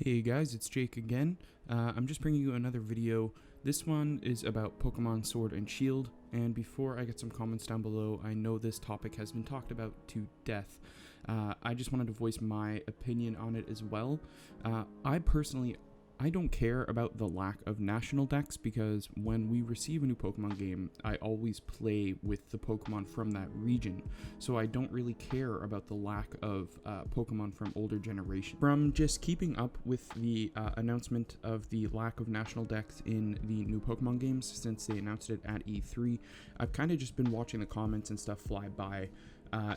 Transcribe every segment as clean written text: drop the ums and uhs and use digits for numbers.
Hey guys, it's Jake again. I'm just bringing you another video. This one is about Pokemon Sword and Shield, and before I get some comments down below, I know this topic has been talked about to death. I just wanted to voice my opinion on it as well. I don't care about the lack of national decks because when we receive a new Pokemon game, I always play with the Pokemon from that region. So I don't really care about the lack of Pokemon from older generations. From just keeping up with the announcement of the lack of national decks in the new Pokemon games since they announced it at E3, I've kind of just been watching the comments and stuff fly by.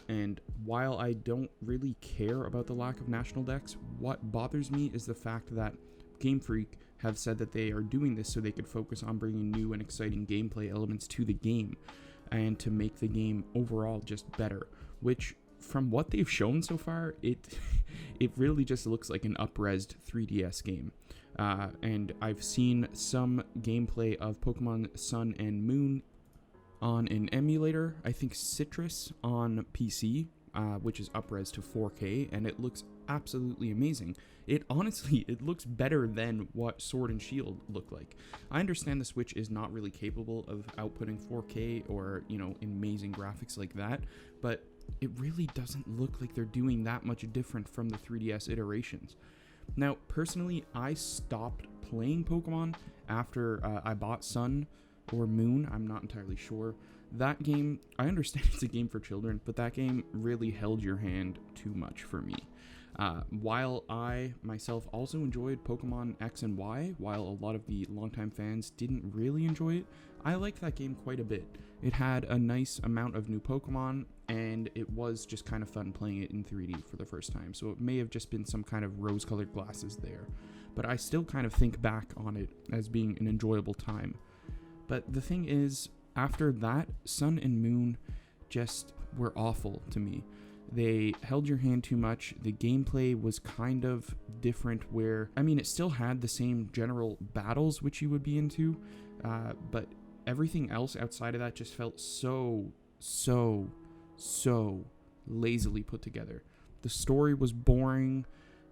And while I don't really care about the lack of national decks, what bothers me is the fact that Game Freak have said that they are doing this so they could focus on bringing new and exciting gameplay elements to the game and to make the game overall just better, which from what they've shown so far, it really just looks like an up-resed 3DS game. And I've seen some gameplay of Pokemon Sun and Moon on an emulator, I think Citrus on PC, which is up-res to 4K, and it looks absolutely amazing. It looks better than what Sword and Shield look like. I understand the Switch is not really capable of outputting 4K or, amazing graphics like that, but it really doesn't look like they're doing that much different from the 3DS iterations. Now, personally, I stopped playing Pokemon after I bought Sun or Moon, I'm not entirely sure. That game, I understand it's a game for children, but that game really held your hand too much for me. While I myself also enjoyed Pokemon X and Y, while a lot of the longtime fans didn't really enjoy it, I liked that game quite a bit. It had a nice amount of new Pokemon, and it was just kind of fun playing it in 3D for the first time, so it may have just been some kind of rose-colored glasses there. But I still kind of think back on it as being an enjoyable time. But the thing is, after that, Sun and Moon just were awful to me. They held your hand too much. The gameplay was kind of different it still had the same general battles which you would be into, but everything else outside of that just felt so lazily put together. The story was boring.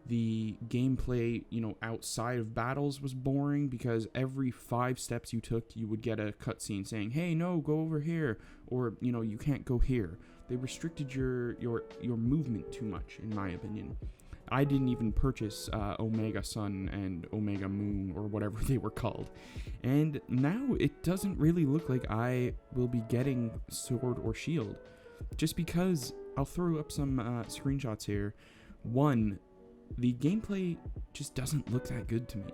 The gameplay, outside of battles was boring because every 5 steps you took, you would get a cutscene saying, hey, no, go over here, or, you can't go here. They restricted your movement too much, in my opinion. I didn't even purchase Omega Sun and Omega Moon, or whatever they were called. And now it doesn't really look like I will be getting Sword or Shield. Just because, I'll throw up some screenshots here. One, the gameplay just doesn't look that good to me.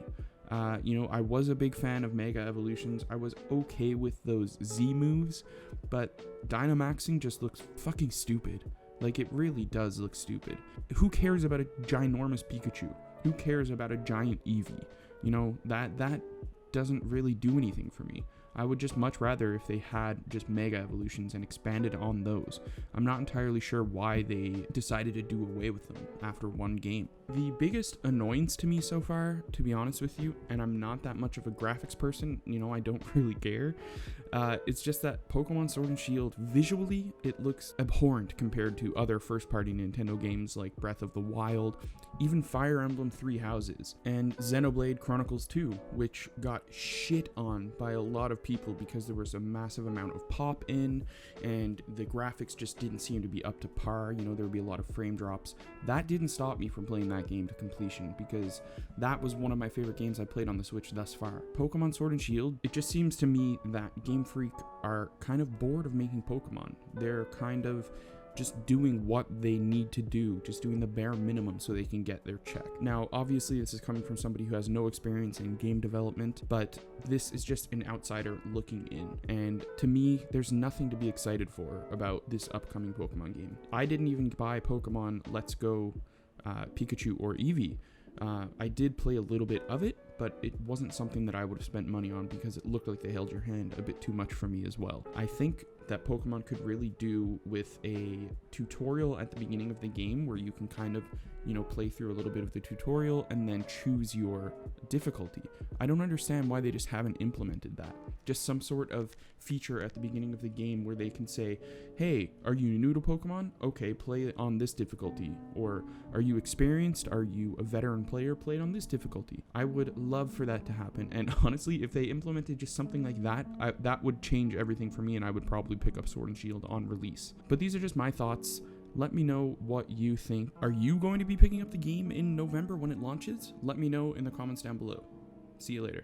I was a big fan of Mega Evolutions. I was okay with those Z moves, but Dynamaxing just looks fucking stupid. Like, it really does look stupid. Who cares about a ginormous Pikachu? Who cares about a giant Eevee? That doesn't really do anything for me. I would just much rather if they had just Mega Evolutions and expanded on those. I'm not entirely sure why they decided to do away with them after one game. The biggest annoyance to me so far, to be honest with you, and I'm not that much of a graphics person, I don't really care, it's just that Pokemon Sword and Shield, visually, it looks abhorrent compared to other first-party Nintendo games like Breath of the Wild, even Fire Emblem Three Houses, and Xenoblade Chronicles 2, which got shit on by a lot of people because there was a massive amount of pop in, and the graphics just didn't seem to be up to par. There would be a lot of frame drops. That didn't stop me from playing that game to completion because that was one of my favorite games I played on the Switch thus far. Pokemon Sword and Shield, it just seems to me that Game Freak are kind of bored of making Pokemon. They're kind of just doing what they need to do, just doing the bare minimum so they can get their check. Now, obviously, this is coming from somebody who has no experience in game development, but this is just an outsider looking in. And to me, there's nothing to be excited for about this upcoming Pokemon game. I didn't even buy Pokemon Let's Go Pikachu or Eevee. I did play a little bit of it, but it wasn't something that I would have spent money on because it looked like they held your hand a bit too much for me as well. I think that Pokemon could really do with a tutorial at the beginning of the game where you can kind of, play through a little bit of the tutorial and then choose your difficulty. I don't understand why they just haven't implemented that. Just some sort of feature at the beginning of the game where they can say, hey, are you new to Pokemon? Okay, play on this difficulty. Or are you experienced? Are you a veteran player? Play it on this difficulty. I would love for that to happen. And honestly, if they implemented just something like that, that would change everything for me, and I would probably pick up Sword and Shield on release. But these are just my thoughts. Let me know what you think. Are you going to be picking up the game in November when it launches? Let me know in the comments down below. See you later.